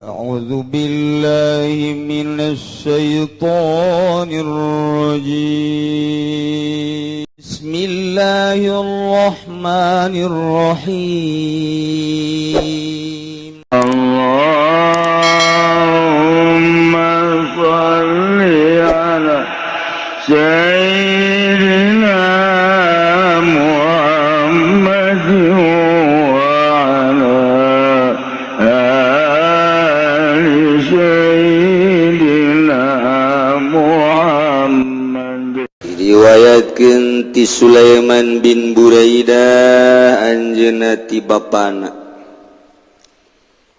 أعوذ بالله من الشيطان الرجيم بسم الله الرحمن الرحيم اللهم صل على سيدنا محمد وعلى آل سيدنا محمد. Diriwayatkeun ti Sulaiman bin Buraidah anjeunna ti bapana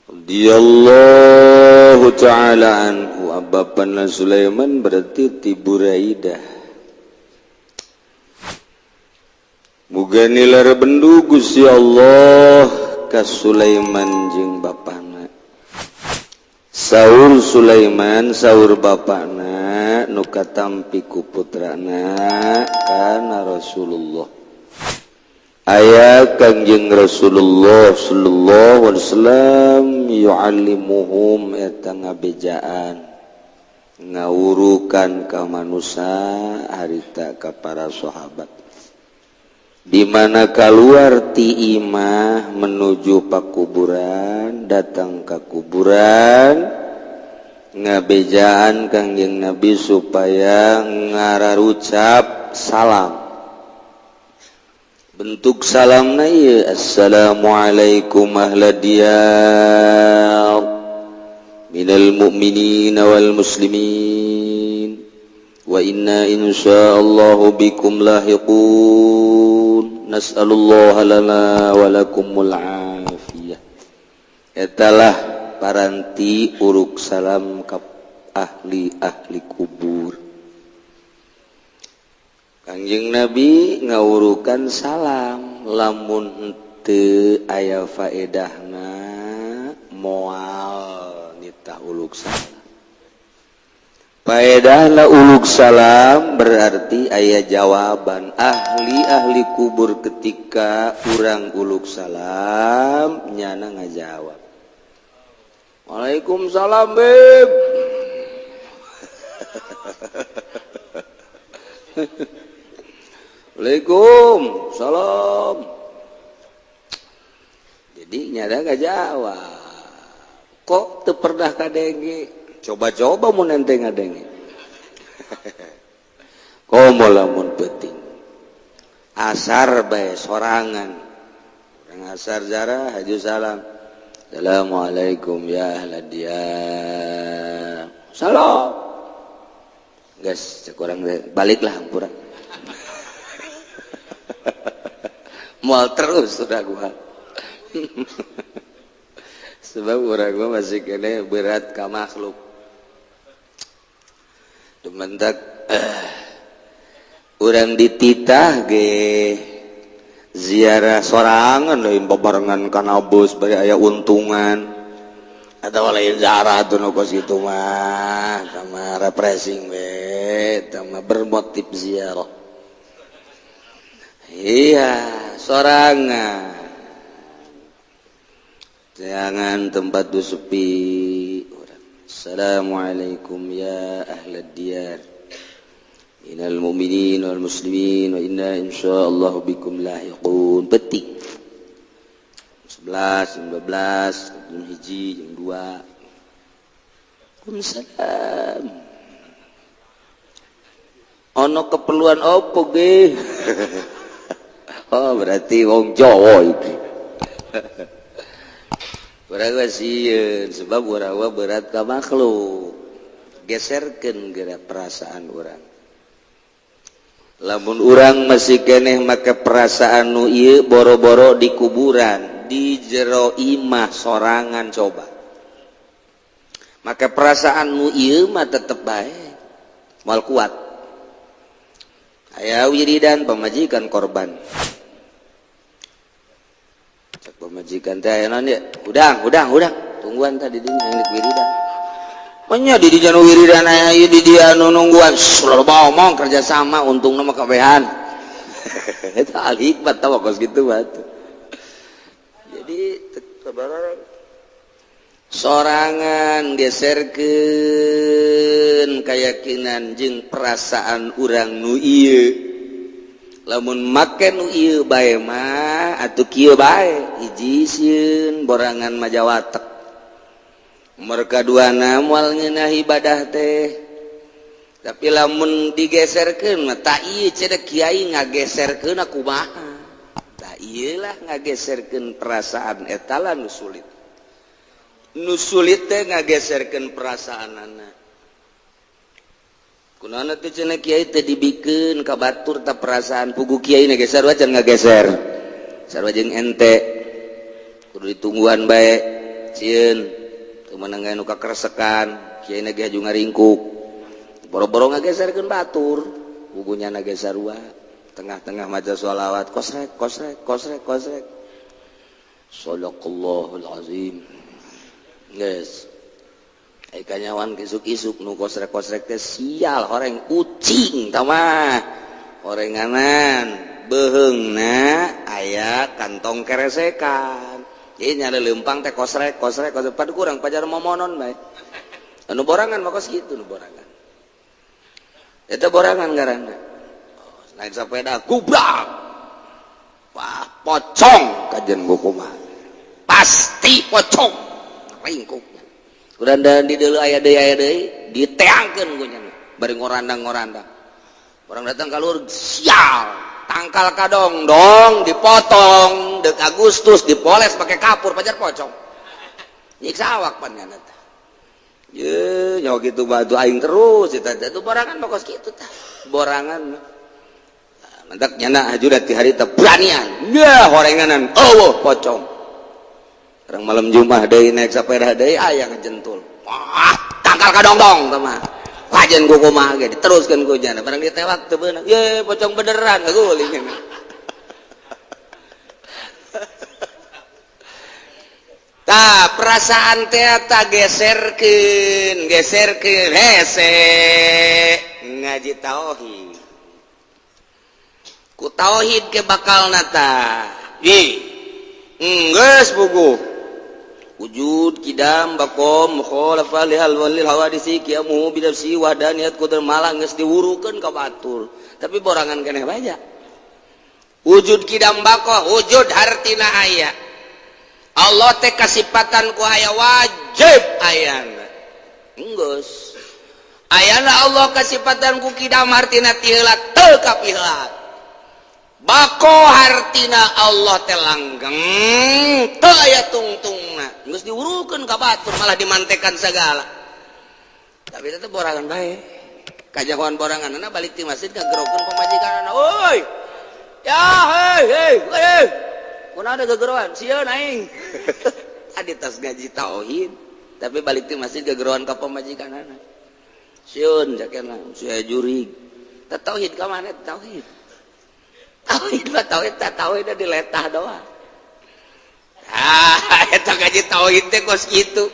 radhiyallahu ta'ala anhu. Bapana Sulaiman berarti ti Buraidah. Muga nilar bendu Gusti Allah ka Sulaiman jeung bapana. Saur Sulaiman saur bapana nu katampi ku putrana kana Rasulullah. Aya Kangjeng Rasulullah sallallahu alaihi wasallam yu'allimuhum eta ngabejaan ngawurukan ka manusia harita ka para sahabat. Di mana keluar ti imah menuju pakuburan, datang ke kuburan, ngabejaan Kangjeng Nabi supaya ngararucap salam. Bentuk salamna ieu assalamualaikum ahlad diyar minal mu'minin wal muslimin wa inna insyaallahu bikum lahiqun nas'alullaha lana wa lakumul afiyah. Etalah paranti uruk salam ka ahli kubur. Kangjeng Nabi ngawurukan salam lamun henteu aya faedahna moal nitah uluk salam. Faedahna uluk salam berarti aya jawaban ahli kubur ketika urang uluk salam nyana ngajawab. Waalaikumsalam beb. Waalaikumsalam. Jadi nyada ngajawab. Kok teu pernah kadenge? Coba-coba mun ente ngadenge. Komo lamun penting. Asar bae sorangan. Urang asar jarah haju salam. Assalamualaikum ya ahlad diyar. Salam. Geus cek urang baliklah hampura. Moal terus sudah gua. Sebab urang gua masih kene berat ka makhluk. Dumentak urang dititah ge ziarah sorangan lain babarengan kana bus bari aya untungan atawa lain ziarah atuh nu kos kitu mah sama refreshing we sama bermotif ziarah. Iya sorangan jangan tempat tu sepi. Assalamualaikum ya ahlad diyar minal mu'minin wal muslimin wa inna insyaallah bikum lahiqun. Petik 11, 12, jam 1, jam 2. Waalaikumsalam. Ono keperluan opo ge? Oh berarti wong Jawa iki. Urang sieun sebab urang berat ka makhluk. Geserkeun geura perasaan urang. Lamun urang masih keneh make perasaan nu ieu boro-boro di kuburan, di jero imah sorangan coba. Make perasaan nu ieu mah tetep bae moal kuat. Aya wiridan pamajikan korban. Cek pemajikan teh aya naon ya? Udang. Tungguan tadi dinya ini wiridan. Nya di dinya wiridan aya ieu di dia anu nungguan. Sulah ngomong kerja sama untungna mah kabehan. Eta al hikmat tawa kos kitu mah. Jadi sabarang sorangan geserkeun keyakinan jeung perasaan urang nu ieu lamun make nu ieu bae mah atuh kieu bae hiji sieun borangan majawatek nomor kaduana moal ngeunah ibadah teh tapi lamun digeserkeun mah ta ieu cenah kiai ngageserkeun kumaha tah ieu lah ngageserkeun perasaan eta lah nu sulit teh ngageserkeun perasaanana kunaon teh cenah kiai teh dibikeun ka batur teh perasaan pugu kiai na geser wae ngageser sarua jeung ente kudu ditungguan bae cieun teu meunang anu kakresekan kiai na ge haju ngaringkuk boro-boro ngageserkeun batur pugunya na ge sarua tengah-tengah maca sholawat kosrek shadaqallahul azim geus ai kanyawan isuk-isuk nu kosrek-kosrek teh sial horeng ucing tah mah horenganan beheungna aya kantong keresekan jadi nyana leumpang teh kosrek padu kurang pajar momonon bae anu borangan mah kos kitu nu borangan eta borangan ngaranna naik sepeda gubrak wah pocong kajen kumaha pasti pocong ringkuknya udah di deuleu aya deui diteangkeun ku nya bari ngorandang orang datang kalur sial tangkal kadongdong dipotong deuk Agustus dipoles pakai kapur pajar pocong nyiksa awak pan nya teh ye nya kitu batu aing terus eta teh borangan mah kos kitu tah borangan mentak nyana hajurat ti hari teh beranian ya horenganan eueuh pocong orang malam Jumat deui naik sepeda deui aya ngejentul wah tangkal kadongdong teh mah pajen ku kumaha ge diteruskeun ku jana barang ditewak teu beunang ye pocong beneran guling tah perasaan teh ta geserkeun hese ngaji tauhid ku tauhid ke bakalna tah geus puguh wujud kidam bakom mukhalafah lihal walil hawadisi qiyamu binafsi wahdaniyat qudar malang geus diwurukeun ka batur tapi borangan keneh baja wujud kidam bakoh wujud hartina aya Allah teh kasipatan ku aya wajib ayana geus ayana Allah kasipatan ku kidam hartina ti heula teu kapiheula bako hartina Allah teh langgeng teu aya tungtungna geus diurukeun ka batur malah dimantekan segala tapi itu borangan bae kajagoan boranganna balik ti masjid kagerokeun pamajikanna oi ya hei kunaon ada gegeroan sieun aing adi tas ngaji tauhid tapi balik ti masjid kageroan ka pamajikanna sieun jakena sia jurig tauhid ka mana tauhid tauhid diletah doang eta ngaji tauhid teh kos kitu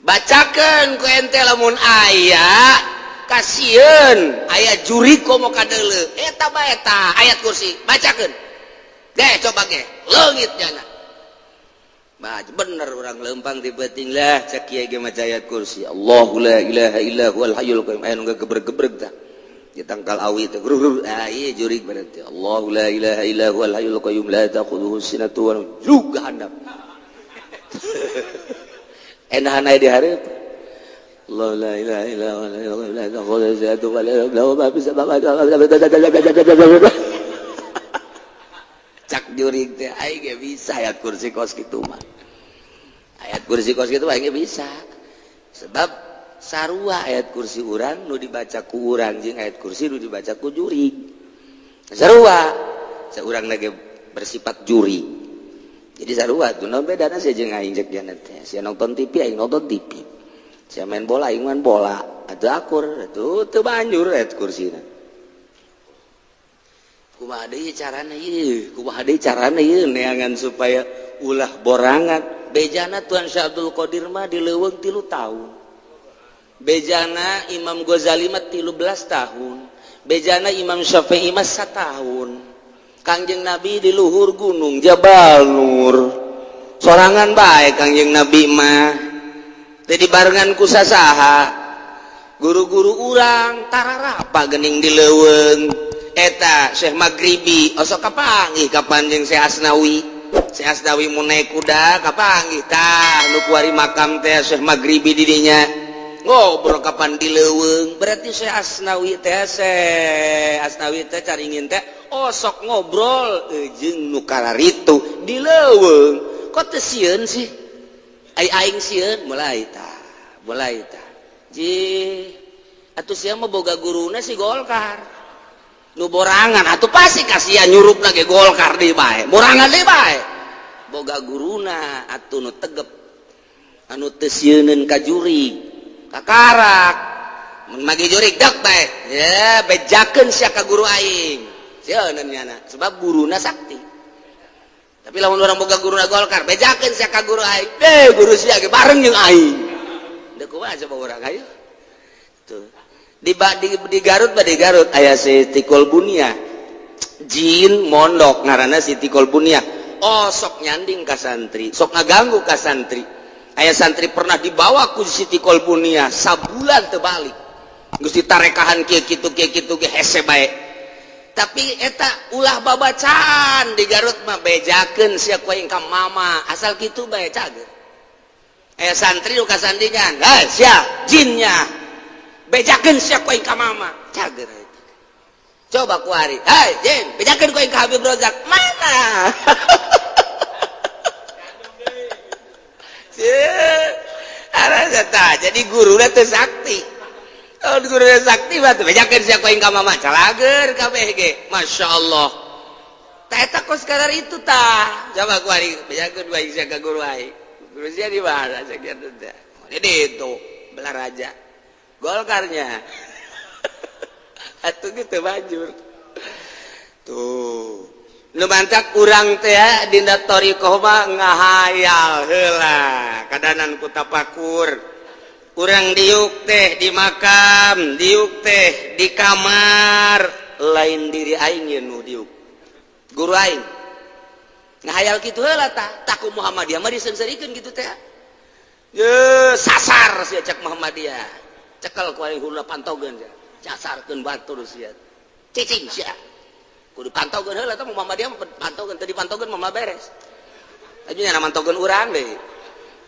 bacakeun ku ente lamun aya kasieun aya juri komo kadeuleu eta bae eta ayat kursi bacakeun ge coba ge leungit jana baca bener urang leumpang ti beuting lah cek kieu ge maca ayat kursi Allahu la ilaha illa huwal hayyul qayyum aya nu gebreg-gebreg tah ditangkal awi teh ieu jurig berarti Allahu la ilaha illa huwal hayyul qayyum la ta'khudhuhu sinatun wa nawm juga handap enahan aya di hareup Allahu la ilaha illa huwa la ta'khudhuhu sinatun wa la nawm lahu ma fis samawati cak jurig teh aing ge bisa ayat kursi kos kitu mah ayat kursi kos kitu aing ge bisa sebab sarua ayat kursi urang nu dibaca ku urang jeung ayat kursi nu dibaca ku jurig sarua saurang lagi bersifat juri jadi sarua tuh naon bedana sia jeung aing cek jana teh sia nonton TV aing nonton TV sia main bola aing main bola atuh akur atuh teu banjur ayat kursina kumaha deui carana ieu neangan supaya ulah borangan bejana Tuan Syekh Abdul Qadir mah dileuweung 3 tahun bejana Imam Ghazali mah 13 tahun bejana Imam Syafi'i mah 1 tahun Kangjeng Nabi di luhur gunung Jabal Nur sorangan baik Kangjeng Nabi mah teu dibarengan ku sasaha guru-guru urang tararapa geuning di leuweung eta Syekh Maghribi osok kapanggih ka Panjang Syekh Asnawi mun naik kuda kapanggih tah nu kuari makam teh Syekh Maghribi di dinya ngobrol kapan di leuweung berarti Syekh Asnawi teh caringin teh osok ngobrol jeung nu kararitu di leuweung kok teu sieun sih aing sieun mulai tah ji atuh sia mah boga guruna si Golkar nu borangan atuh pasti kasihan nyurupna ge Golkar deui bae borangan deui bae boga guruna atuh nu tegep anu teu sieuneun ka jurig kakarak mun magi jurig dak bae ya bejakeun sia ka guru aing sieuneun nyana sebab guruna sakti tapi lamun urang boga guruna Golkar bejakeun sia ka guru aing guru sia ge bareng jeung aing da kumaha coba urang ayo tuh di Garut aya Siti Kolbunia jin mondok ngaranna Siti Kolbunia sok nyanding ka santri sok ngaganggu ka santri aya santri pernah dibawa ku Siti Kolbunia sabulan teu balik geus ditarekahan kieu kitu ge hese bae tapi eta ulah babacaan di Garut mah bejakeun sia ku aing ka mama asal kitu bae cager aya santri nu kasandingan sia jinnya bejakeun sia ku aing ka mama cager coba kuari jin bejakeun ku aing ka Habib Rozak mana jadi guru teh sakti guru sakti batu bejakeun sia ku aing ka mama calager kabeh ge masyaallah tah eta kos kadar itu tah coba kuari bejakeun ku aing sia ka guru aing guru sia di mana sakitu teh di itu belah raja Golkarnya atuh gitu banjur tuh nu mantak urang teh dina thariqah mah ngahayal heula kadanan ku tapakur urang diuk teh di makam diuk teh di kamar lain diri aing ye nu diuk guru aing ngahayal kitu heula tah taku Muhammadiyah mah disengsarikeun kitu teh ye sasar sia cek Muhammadiyah cekel ku aing huruna pantogeun sia casarkeun batur sia cicing sia kudu pantogeun heula tah Muhammadiyah pantogeun teu dipantogeun mah beres aja nya mantogeun urang deui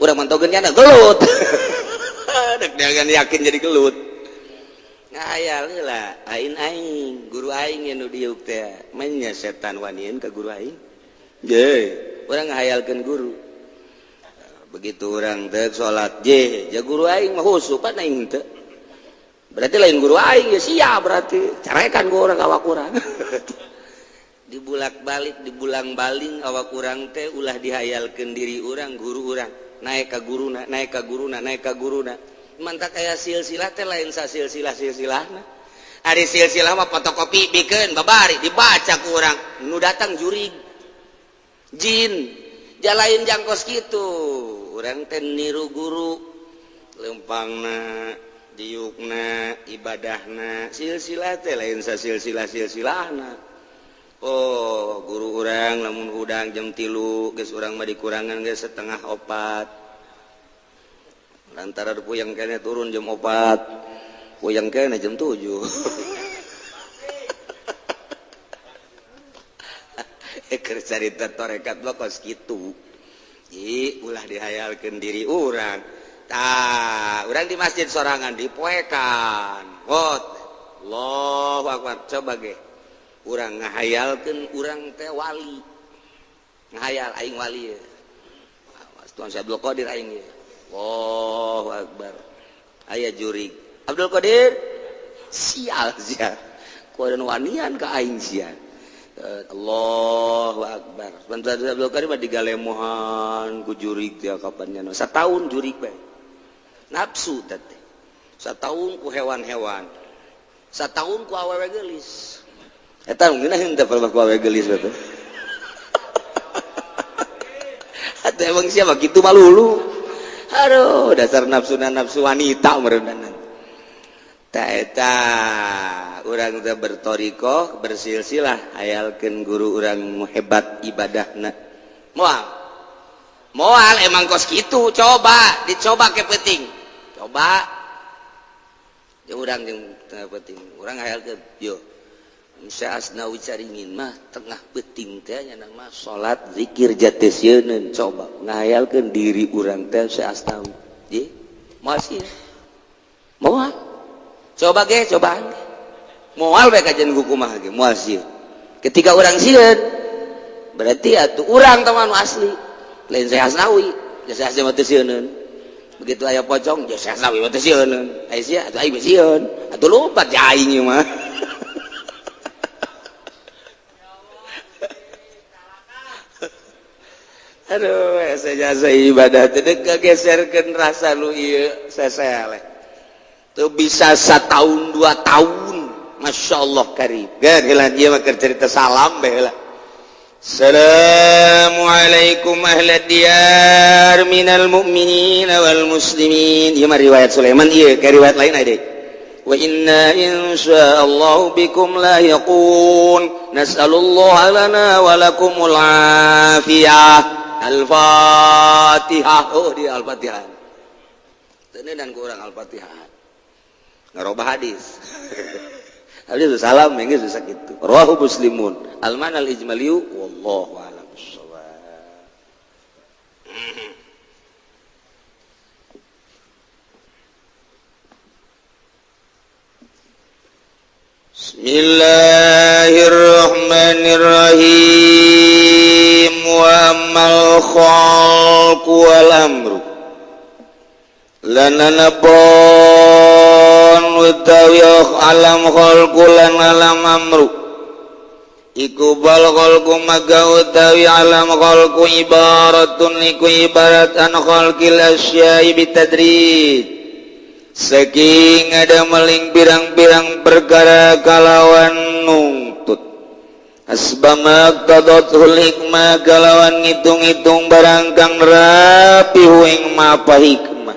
urang mantogeun nya gelut dek dagan yakin jadi gelut ngayal heula aing guru aing nu diuk teh manya setan wanieun ka guru aing ye urang ngahayalkeun guru begitu urang teh salat je guru aing mah husupan aing teu berarti lain guru aing ya sia berarti carekan ku urang awak urang dibulak-balik dibulang-baling awak urang teh ulah dihayalkeun diri urang guru urang naik ka guruna mantak aya silsilah teh lain sa silsilah-silsilahna ari silsilah mah fotokopi bikeun babari dibaca ku urang nu datang jurig jin jalain jangkos kitu urang teh niru guru lempangna diukna ibadahna silsilah teh lain sa silsilah-silsilahna oh guru urang lamun udang jam 3 geus urang mah dikurangan geus setengah 4 lantaran puyang kene turun jam 4 puyang kene jam 7 keur carita torekat mah kos kitu ulah dihayalkeun diri urang urang di masjid sorangan dipoekan Allahu Akbar coba ge urang ngahayalkeun urang teh wali ngahayal aing wali Tuan Abdul Qadir aing ye Allahu Akbar aya jurig Abdul Qadir sial sia kudu wanian ka aing sia Allahu Akbar Tuan Abdul Qadir mah digalemohan ku jurig teh kapan nya sataun jurig bae nafsu teh sataun ku hewan-hewan sataun ku awewe geulis eta ngeunah henteu ku awewe geulis teh atuh emang siapa kitu malulu aduh dasar nafsu wanita merendanan tah eta urang teh berthariqah bersilsilah hayalkeun guru urang hebat ibadahna moal moal emang kos gitu dicoba ke penting coba jeung urang jeung tengah penting urang ngayalkeun yo Insya Asnawi caringin mah tengah penting teh nya mah salat zikir jatesieun coba ngayalkeun diri urang teh Syekh Asnawi ye moal sih moal coba ge cobaan moal bae kajian kumaha ge moal sih ketika urang sieun berarti atuh urang teh anu asli lain Syekh Asnawi Syekh Asnawi teh sieun begitu aya pocong Syekh Asnawi teh sieun aya sia atuh aing sieun atuh lompat ja aing mah aduh jasa ibadah teh kageserkeun rasa nu ieu sesele teu bisa 1 tahun 2 tahun masyaallah karim gan heula ieu mah keur cerita salam bae heula Assalamualaikum ahlad diyar minal mu'minin wal muslimin ieu mah riwayat Sulaiman ieu ka riwayat lain aya deui wa inna insyaallah bikum lahiqun nas'alullaha lana wa lakumul afiyah Al-Fatihah. Oh di Al-Fatihah. Ini dan kurang Al-Fatihah. Ngarobah hadis. Hadis salam yang susah gitu. Rawahu Muslimun. Al-man al-ijmaliyu wallahu a'lam bissawab. Bismillahirrahmanirrahim. Wa ammal khalqu wal amru lananabon utawi alam khalqu lan alam amru iku bal khalqu maga utawi alam khalqu ibaratun iku ibarat an khalqil asya'i bitadrij saking ada meling pirang-pirang perkara kalawan nungtut asbamak tadatul hikmah kalawan ngitung-ngitung barang kang rapi huing mapa hikmah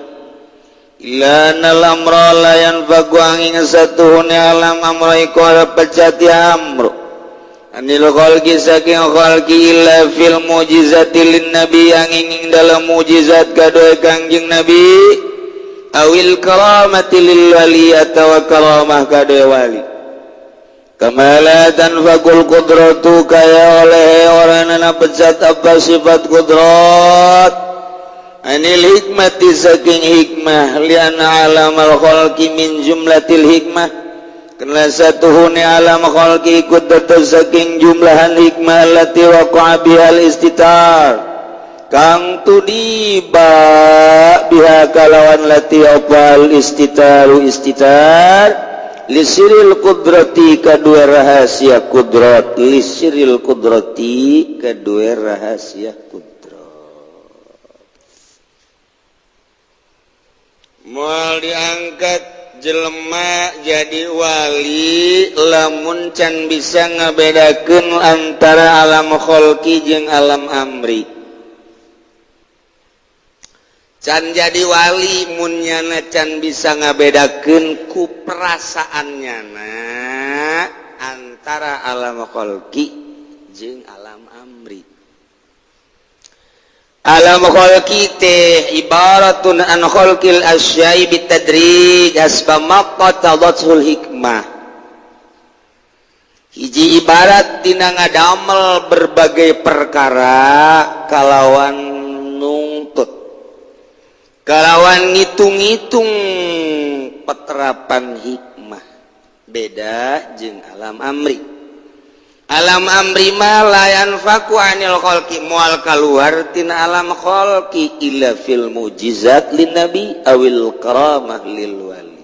ilanal amra layan fagu angin satuhune alam amra iku ala pecati amru anil khalqi saking khalqi illa fil mujizati lin nabi angin dalam mujizat kadoe kangjeng nabi awil karamati lil wali atawa karamah kadoe wali kamalatan fakul kudratu kaya oleh orang yang pecat apa sifat kudrat anil hikmati saking hikmah liana alam al-khalqi min jumlatil hikmah karena satuhuni alam khalqi ikut tetap saking jumlahan hikmah lati waqa'a bihal istitar kang tudiba biha kalawan lati opal istitaru istitar lisiril kudrati kedua rahasia kudrat lisiril kudrati kedua rahasia kudrat moal diangkat jelema jadi wali lamun can bisa ngabedakeun antara alam khalqi jeung alam amri can jadi wali munnyana can bisa ngabedakeun ku perasaannya antara alam khalqi jeung alam amri alam khalqi teh ibaratun an khalqil asya'i bitadrij asbama qatadatul hikmah hiji ibarat dina ngadamel berbagai perkara kalawan nungtut kalawan ngitung-ngitung peterapan hikmah beda jeung alam amri alam amri mah layan faku anil khalqi mual kaluar tina alam khalqi illa fil mujizat lin nabi awil karamah lil wali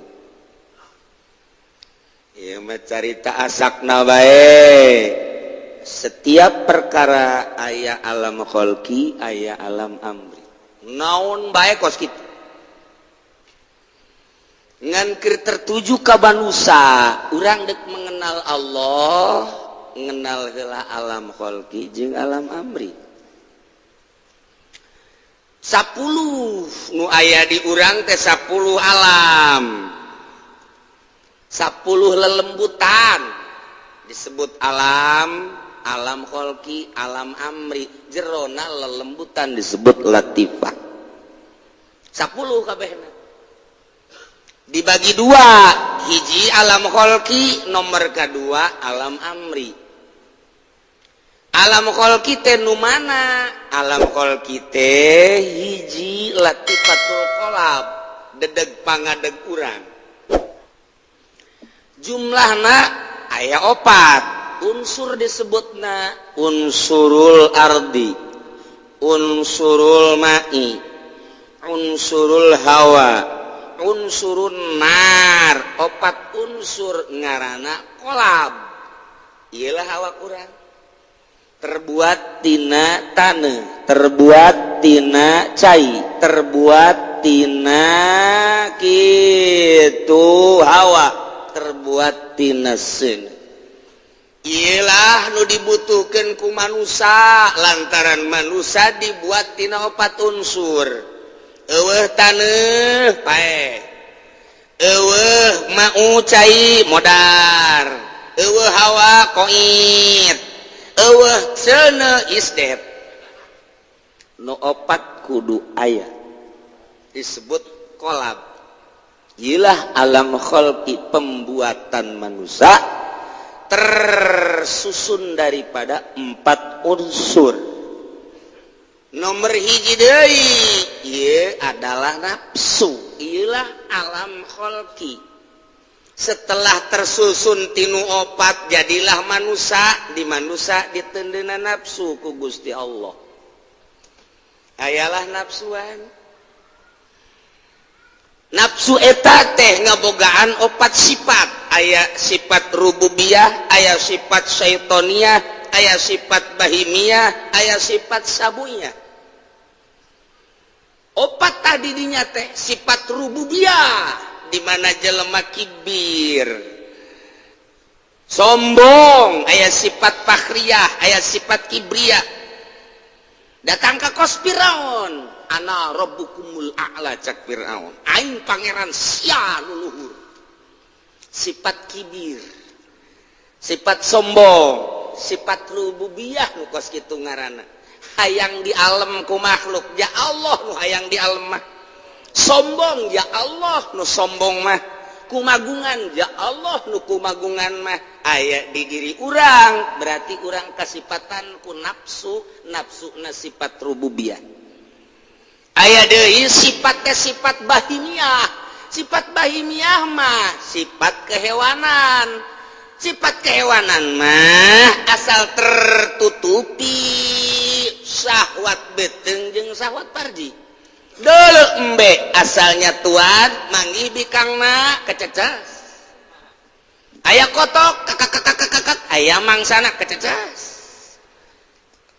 ieu mah carita asakna bae setiap perkara aya alam khalqi aya alam amri naon bae kos kitu ngan keur tertuju ka manusia urang dek mengenal Allah mengenal heula alam khalqi jeung alam amri 10 nu aya di urang teh 10 alam 10 lelembutan disebut alam alam kholqi, alam amri, jerona lelembutan disebut latifah. 10 kabehna. Dibagi 2, hiji alam kholqi, nomor kedua alam amri. Alam kholqi teh nu mana? Alam kholqi teh hiji latifatul qalab, dedeg pangadeg urang. Jumlahna aya 4, unsur disebutna unsurul ardi, unsurul ma'i, unsurul hawa, unsurun nar. 4 unsur ngaranna qalab. Iyalah awak urang terbuat tina taneuh, terbuat tina cai, terbuat tina kitu hawa, terbuat tina seun. Iyalah nu dibutuhkeun ku manusia lantaran manusia dibuat tina 4 unsur. Eueuh taneuh pae, eueuh mau cai modar, eueuh hawa koit, eueuh seuneu isdet. Nu 4 kudu aya disebut qalab. Iyalah alam kholqi, pembuatan manusia tersusun daripada 4 unsur. Nomor hiji deui ieu adalah nafsu. Iyalah alam kholqi. Setelah tersusun tinu 4 jadilah manusia. Di manusia ditendeuna nafsu ku Gusti Allah. Ayalah nafsuan. Nafsu eta teh ngabogaan 4 sifat. Aya sifat rububiyah, aya sifat syaitoniyah, aya sifat bahimiyah, aya sifat sabuyah. 4 tadi dinya teh sifat rububiyah, di mana jelema kibir, sombong, aya sifat fakhriyah, aya sifat kibriyah. Datang ke kos Firaun, ana rabbukumul a'la, cak Firaun, aing pangeran sia nu luhur. Sifat kibir, sifat sombong, sifat rububiyah nu kos kitu ngaranna. Hayang di alam ku makhluk, ya Allah nu hayang di alam mah. Sombong, ya Allah nu sombong mah. Kumagungan, ya Allah nu kumagungan mah. Aya di diri urang, berarti urang kasifatan ku nafsu, nafsuna sifat rububiyah. Aya deui sifatnya sifat bahimiyah. Sifat bahimiyah mah sifat kehewanan. Sifat kehewanan mah asal tertutupi syahwat beteung jeung syahwat farji. Deuleu embe asalnya tuan manggih bikangna kececas. Aya kotok kakak aya mangsana kececas.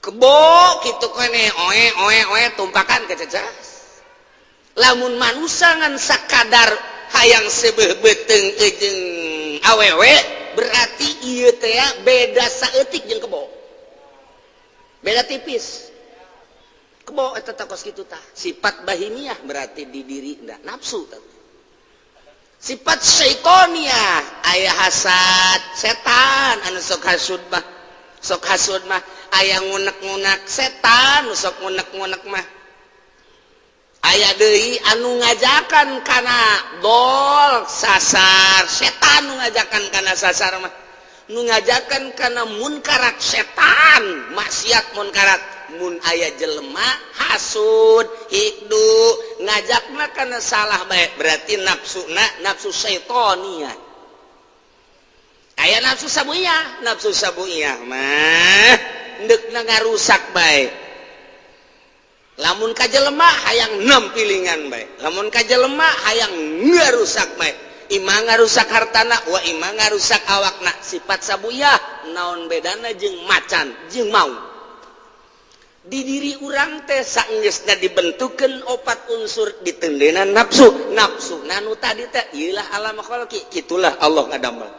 Kebo kitu kene oe tumpakan kececas. Lamun manusia ngan sakadar hayang sebeuh beteung jeung awewe berarti ieu teh beda saeutik jeung kebo. Beda tipis. Kebo eta takos kitu tah. Sifat bahimiyah berarti di diri nafsu tah. Sifat syaitoniyah aya hasad setan anu sok hasud mah. Sok hasud mah aya ngunek-ngunek setan nu sok ngunek-ngunek mah. Aya deui anu ngajakan kana dol sasar setan nu ngajakan kana sasar mah. Nu ngajakan kana munkarat setan, maksiat munkarat. Mun aya jelema hasud, hikdu, ngajakna kana salah bae, berarti nafsuna nafsu syaitoniyah. Aya nafsu sabuyah mah deukna ngarusak bae. Lamun ka jelema hayang nempilingan bae, lamun ka jelema hayang ngarusak bae. Ima ngarusak hartana wa ima ngarusak awakna. Sifat sabuyah naon bedana jeung macan jeung mau. Di diri urang teh saenggeusna dibentukeun 4 unsur ditendena nafsu. Nafsu nanu tadi teh ieulah alam kholqi, kitulah Allah ngadamel.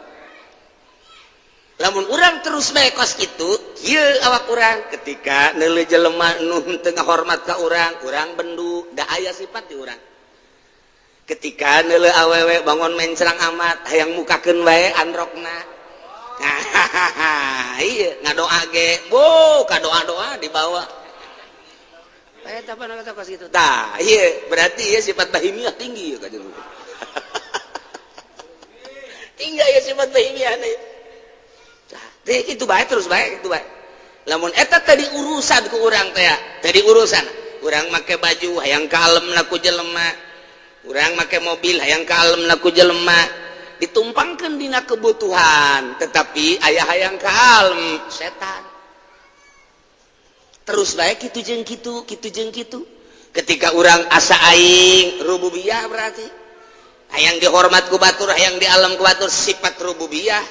Lamun urang terus bae kos kitu, ieu awak urang ketika neuleuh jelema nu teu ngahormat ka urang, urang bendu, da aya sifat di urang. Ketika neuleuh awewe bangun mencerang amat hayang mukakeun wae androkna. iya ngadoa ge kadoa dibawa apa kata pas gitu iya berarti ya sifat bahimiah tinggi ya kajian tinggi ya sifat bahimiah nih itu baik terus baik itu baik lamun eta tadi urusan ku urang teh tadi urusan urang make baju hayang kalem laku jelema urang make mobil hayang kalem laku jelema ditumpangkeun dina kebutuhan tetapi aya hayang kalem setan terus baik kitu jeung kitu ketika urang asa aing rububiyah berarti hayang dihormat ku batur hayang di alam ku batur sifat rububiyah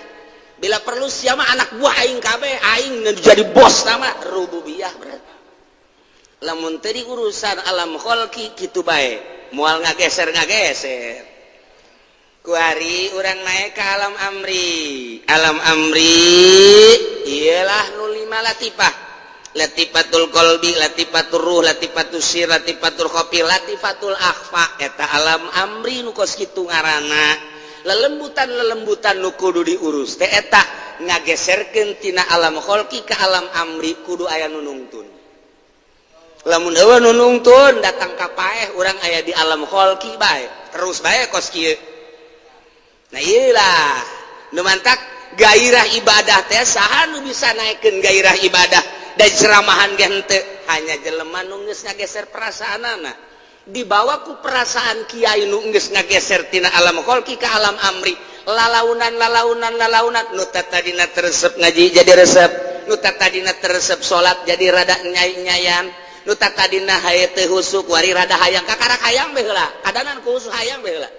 bila perlu siapa anak buah aing kabeh aing jadi bos nama rububiyah berarti lamun tadi urusan alam kholqi kitu bae moal ngageser kuari urang naik ke alam amri iyalah nu 5 latifah latifatul qalbi latifatul ruh latifatul sir latifatul khofi latifatul akhfa eta alam amri nu kos kitu ngaranna lelembutan nu kudu diurus teh eta ngageserkeun tina alam kholqi ka alam amri kudu aya nu nungtun lamun eueuh nu nungtun datang ka paeh urang aya di alam kholqi bae terus bae kos kieu nah iyalah nu mantak gairah ibadah teh saha nu bisa naikeun gairah ibadah dan ceramahan gente hanya jelema nu geus ngageser perasaanana dibawa ku perasaan kiai nu geus ngageser tina alam kholqi ka alam amri lalaunan nu tadina teresep ngaji jadi resep nu tadina teresep salat jadi rada nyai-nyayan nu tadina haye teu husuk wari rada hayang kakarak hayang bae heula kadanan ku husuk hayang bae heula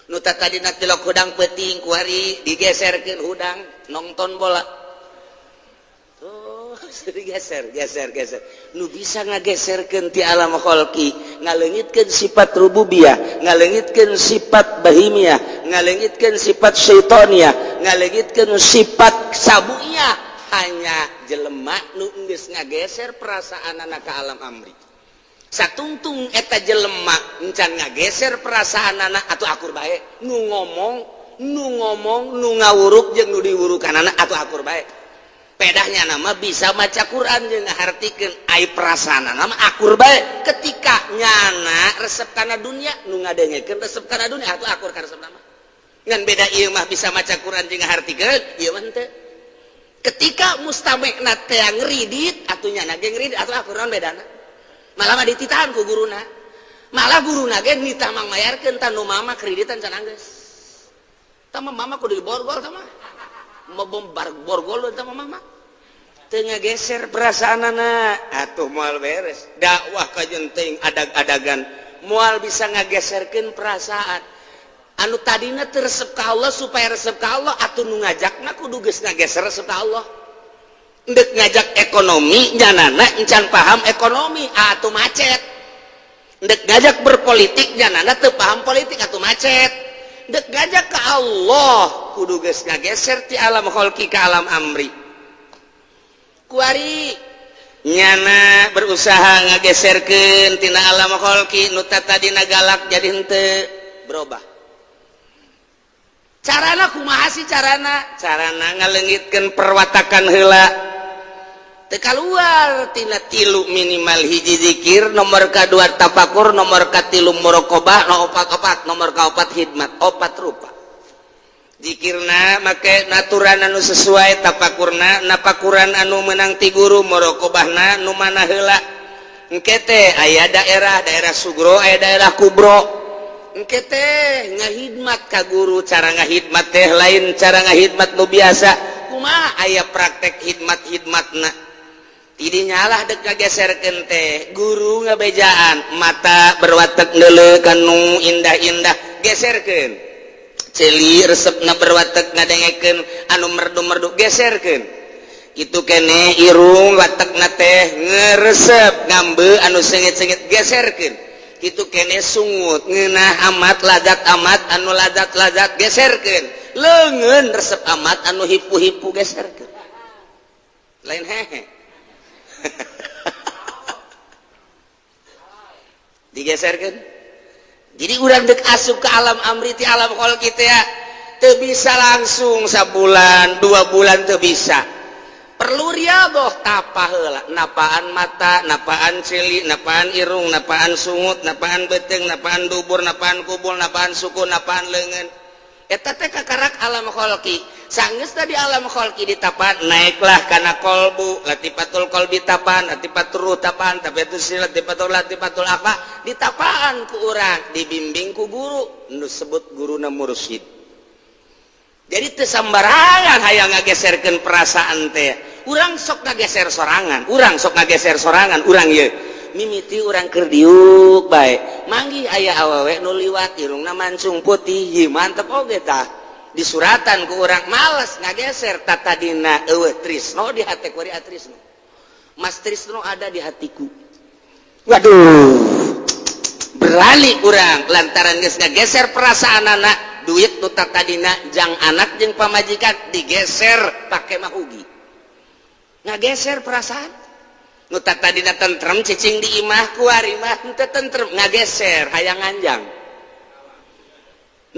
nu tadina tilok hudang peuting kuari digeserkeun hudang nonton bola geser nu bisa ngageserkeun ti alam kholqi ngaleungitkeun sifat rububiyah ngaleungitkeun sifat bahimiyah ngaleungitkeun sifat syaitoniah ngaleungitkeun sifat sabuiyah hanya jelema nu geus ngageser perasaanana ka alam amri satungtung eta jelema encan ngageser perasaanana atuh akur bae nu ngomong nu ngawuruk jeung nu diwurukanana atuh akur bae pedahnya nama bisa maca Quran jeung ngahartikeun ai prasana nama akur bae ketika nyana resep kana dunya nu ngadengekeun resep kana dunya atuh akur ka resep nama ngan beda ieu mah bisa maca Quran jeung ngahartikeun ieu mah teu ketika mustamekna teh ngridit atuh nyana ge ngridit atuh akur naon bedana malah mah dititahan ku guruna malah guruna ge nitah mangmayarkeun tanu mama kreditan can anggeus tah mama kudu diborgol tah mah mau bombar borgol tah mama tengah geser perasaanana atuh moal beres dakwah ka jenting adag-adagan moal bisa ngageserkeun perasaan anu tadina teu resep ka Allah supaya resep ka Allah atuh nu ngajakna kudu geus ngageser resep ka Allah endek ngajak ekonomi nyanana encan paham ekonomi atuh macet endek ngajak berpolitik nyanana teu paham politik atuh macet endek ngajak ka Allah kudu geus ngageser ti alam kholqi ka alam amri kuari nyana berusaha ngageserkeun tina alam kholqi nu tadina galak jadi henteu berubah carana kumaha sih carana ngaleungitkeun perwatakan heula teu kaluar tina 3 minimal hiji zikir nomor kadua tafakur nomor katilu muraqabah nomor kaopat hidmat 4 rupa zikirna make naturan anu sesuai tafakurna napakuran anu menang ti guru muraqabahna nu mana heula engke teh aya daerah sugro aya daerah kubro engke teh ngahidmat ka guru cara ngahidmat teh lain cara ngahidmat nu biasa kumaha aya praktek hidmatna tidinya lah dek ngageserkeun teh guru ngabejaan mata berwatek neuleuh kanu indah-indah geserkeun celi resepna berwatek ngadengekeun anu merdu-merdu geserkeun kitu kene irung watekna teh ngeresep ngambe anu sengit-sengit geserkeun kitu kene sungut ngeunah amat anu ladat geserkeun leungeun resep amat anu hipu-hipu geserkeun lain hehe digeserkeun jadi urang dek asup ke alam amri ti alam kholqi teh teu bisa langsung sabulan 2 bulan teu bisa perlu riadoh tapa heula napaan mata napaan cili napaan irung napaan sungut napaan beteng napaan dubur napaan kubul napaan suku napaan leungeun eta teh kakarak alam kholqi sanggeus tadi alam kholqi ditapan naiklah kana kolbu latifatul qalbi tapan latifatul ruh tapan tapatul latifatul akhlak ditapaan ku urang dibimbing ku guru nu sebut guruna mursyid jadi teu sambarangan hayang ngageserkeun perasaan teh urang sok ngageser sorangan urang ieu mimiti urang keur diuk bae manggih aya awewe nu liwat irungna mancung putih ieu mantep oge tah di suratan ku urang males ngageser tatadina eueuh trisno di hati ku ari Trisno Mas Trisno ada di hatiku waduh berani urang lantaran geus ngageser perasaan anak duit nu tatadina jang anak jeung pamajikan digeser pake mahugi ngageser perasaan nu tatadina tentrem cicing di imah ku ari mah teu tentrem ngageser hayang nganjang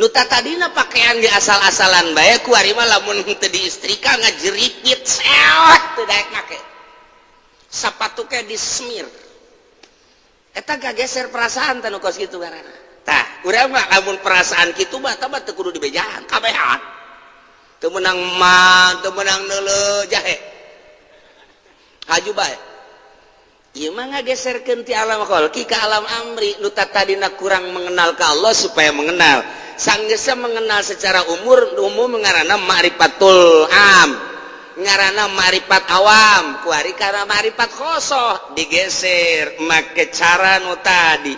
nu tatadina pakaian di asal-asalan bae ku ari mah lamun teu diistrika ngajeripit sewet teu daek make sapatu ke dismir eta gageser perasaan teh nu kos kitu ngaranna tah urang mah lamun perasaan kitu mah tah teu kudu dibejahan kabehan teu meunang mah teu meunang neuleuh jahe haju bae ieu mah ngageserkeun ti alam kholqi ka alam amri nu tatadina kurang mengenal ka Allah supaya mengenal sanggeusna mengenal secara umum ngaranna ma'rifatul am ngaranna ma'rifat awam kuari kana ma'rifat khosoh digeser make cara nu tadi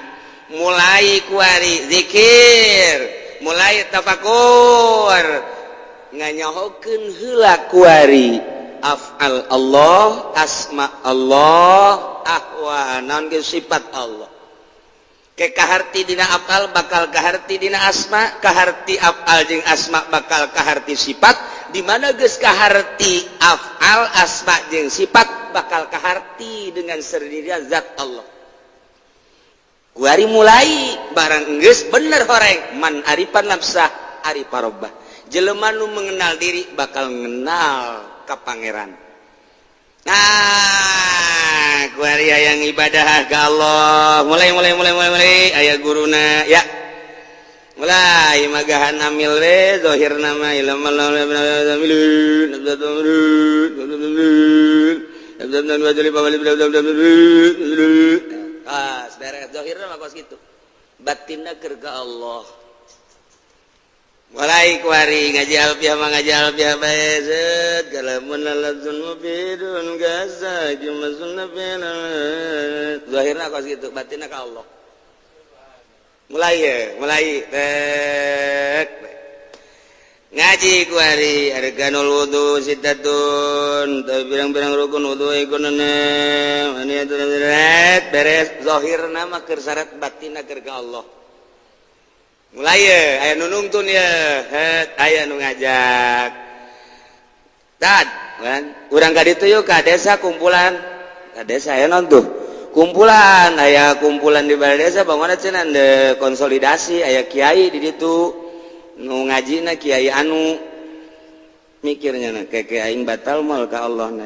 mulai kuari zikir mulai tafakur nganyahokeun heula kuari af'al Allah asma Allah ahwa naon ge sifat Allah ke kaharti dina af'al bakal kaharti dina asma kaharti af'al jeung asma bakal kaharti sifat di mana geus kaharti af'al asma jeung sifat bakal kaharti dengan sendirian zat Allah kuari mulai barang geus bener horeng man arifan nafsah arifa rabbah jelema nu mengenal diri bakal mengenal ka pangeran nah kuari hayang ibadah ka Allah mulai aya guruna ya mulai magahan amil we zahirna ma ilmu beres zahirna mah kos kitu batinna keur ka Allah mulai kuari ngaji alfiah bae set kalamun lalazun mufidun gasa jumasun nafina zahirna kos kitu batinna ka Allah mulai tek ngaji kuari arkanul wudu sitatun birang-birang rukun wudu ikunana mani aturat beres zahirna mah keur syarat batinna keur ka Allah mulai aya nu nungtun ya aya nu ngajak tad kan urang ka ditu yeuh ka desa kumpulan ka desa aya naon tuh kumpulan aya kumpulan di balai desa bangunna cenah de konsolidasi aya kiai di ditu nu ngajina kiai anu mikirnya na kayak aing batal mal ka Allah na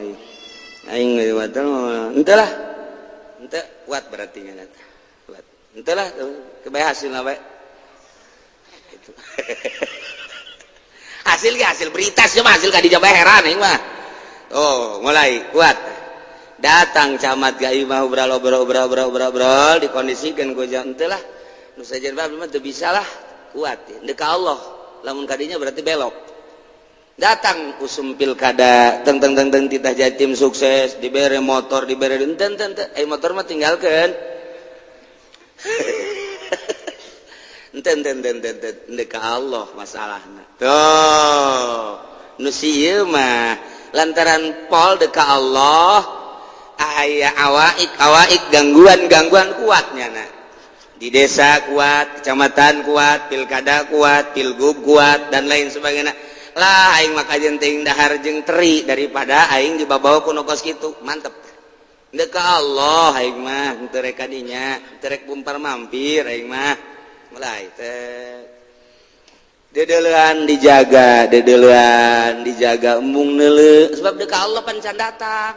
aing batal mal henteu lah henteu kuat berarti nya eta kuat henteu lah kebae hasilna bae gitu hasil berita sih mah hasil ka di Jawa heran aing mah oh mulai kuat datang camat ka imah obrol dikondisikan ku jam henteu lah nu sajen bae mah teu bisa lah kuat ya. Deka Allah lamun kadinya berarti belok datang usum pilkada teng titah jatim sukses dibere motor dibere enten motor mah tinggalkan enten deka Allah masalahna tuh nu sieu mah lantaran pol deka Allah aya awaik gangguan kuatnya na di desa kuat, kecamatan kuat, pilkada kuat, pilgub kuat dan lain sebagainya. Lah aing mah kajenting dahar jeung teri daripada aing dibabawa ku nu kos kitu. Mantep. Deu ka Allah aing mah teu rek kadinya, teu rek bumpar mampir aing mah. Mulai teh. Dedelean dijaga embung neule sebab deka Allah pan can datang.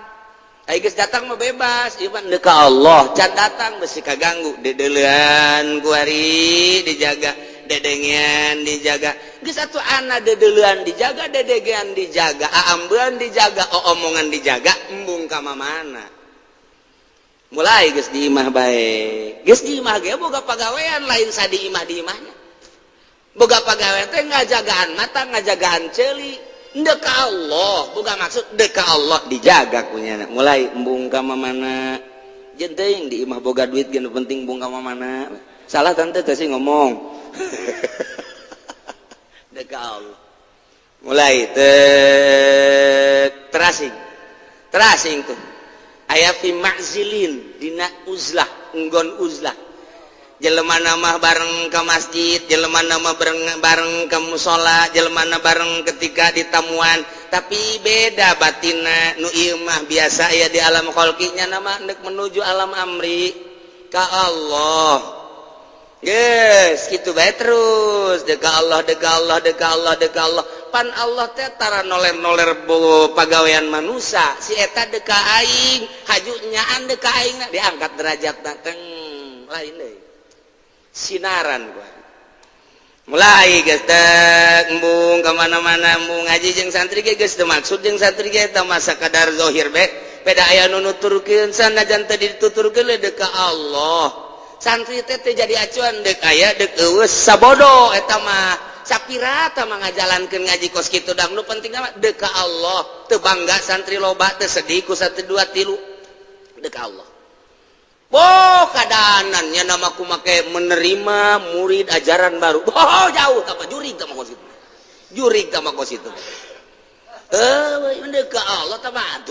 Ai geus datang mah bebas, ieu mah deka Allah can datang besi kaganggu. Dedelean kuari dijaga, dedengean dijaga. Geus atuh ana dedelean dijaga, dedegean dijaga, aambeun dijaga, omongan dijaga, embung ka mana. Mulai geus di imah bae. Geus di imah ge boga pagawean lain sadi imah di imahnya. Boga pagawean teh ngajagaan mata, ngajagaan ceuli. Deka Allah, boga maksud deka Allah dijaga kunyana. Mulai embung ka mana. Jeung teuing di imah boga duit geus penting embung ka mana. Salah tante teh sih ngomong. Deka Allah. Mulai terasing tuh. Aya fi ma'zilin dina uzlah, enggon uzlah. Jelemana mah bareng ke masjid, jelemana mah bareng ke musola, jelemana bareng ketika di tamuan, tapi beda batina. Nu ieu mah biasa aya di alam khalqinya nama hendak menuju alam amri ka Allah. Yes, kitu bae terus deka Allah, deka Allah, deka Allah, deka Allah. Pan Allah teh tara noler-noler pagawean manusia. Si eta deka aing, haju nyaan deka aing diangkat derajatna teng lain deui. Sinaran gua. Mulai geus teh embung ka mana-mana embung ngaji jeung santri ge geus teu maksud jeung santri ge eta mah sakadar zahir bae. Peda aya nu nuturkeun sanajan teu dituturkeun le deka Allah. Santri teh teu jadi acuan deuk aya deuk eueus sabodo eta mah sapira tah mah ngajalankeun ngaji kos kitu dang nu penting mah deka Allah. Teu bangga santri loba teu sedih ku 1 2 3 deka Allah. Keadaanannya nama aku make menerima murid ajaran baru. Jauh tambah jurig tambah kos itu. Jurig tambah kos itu. Deka Allah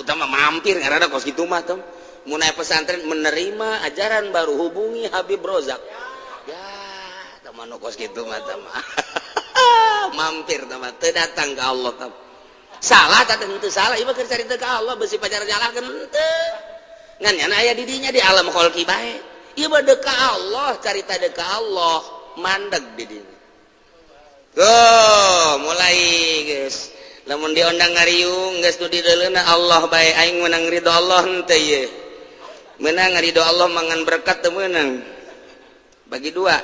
tambah mampir karena kos itu mah tem. Mun aya pesantren menerima ajaran baru hubungi Habib Rozak. Ya, tambah no kos kitu mah tambah. Mampir tambah teu datang ka Allah tambah. Salah tah teu salah, ieu mah keur carita ka Allah besi pacar nyalakeun teu. Ngan nyana aya di dinya di alam khalqi bae. Ieu mah deka Allah, carita deka Allah, mandeg di dinya. Mulai geus. Lamun diondang ngariung geus nu dideuleuna Allah bae aing menang ridho Allah henteu ye. Menang ridho Allah mangan berkat teu meunang. Bagi dua.